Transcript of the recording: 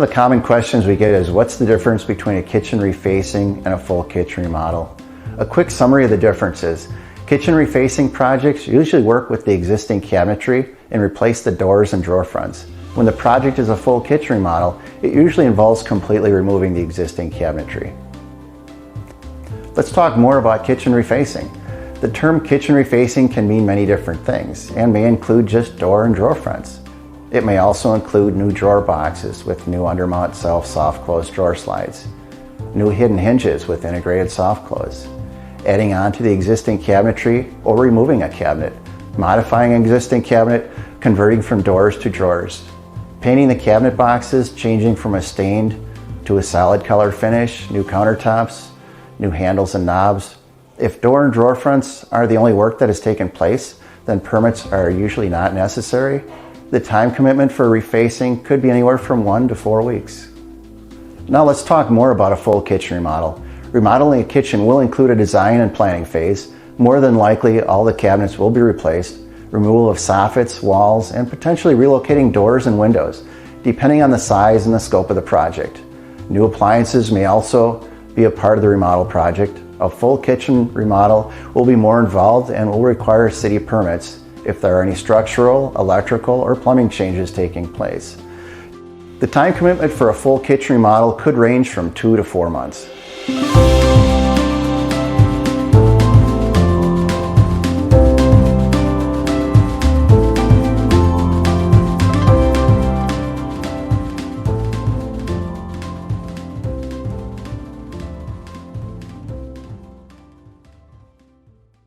the common questions we get is, what's the difference between a kitchen refacing and a full kitchen remodel? A quick summary of the differences. Kitchen refacing projects usually work with the existing cabinetry and replace the doors and drawer fronts. When the project is a full kitchen remodel, it usually involves completely removing the existing cabinetry. Let's talk more about kitchen refacing. The term kitchen refacing can mean many different things and may include just door and drawer fronts. It may also include new drawer boxes with new undermount soft close drawer slides, new hidden hinges with integrated soft close, adding on to the existing cabinetry or removing a cabinet, modifying an existing cabinet, converting from doors to drawers, painting the cabinet boxes, changing from a stained to a solid color finish, new countertops, new handles and knobs. If door and drawer fronts are the only work that has taken place, then permits are usually not necessary. The time commitment for refacing could be anywhere from 1 to 4 weeks. Now let's talk more about a full kitchen remodel. Remodeling a kitchen will include a design and planning phase. More than likely, all the cabinets will be replaced, removal of soffits, walls, and potentially relocating doors and windows, depending on the size and the scope of the project. New appliances may also be a part of the remodel project. A full kitchen remodel will be more involved and will require city permits if there are any structural, electrical, or plumbing changes taking place. The time commitment for a full kitchen remodel could range from 2 to 4 months.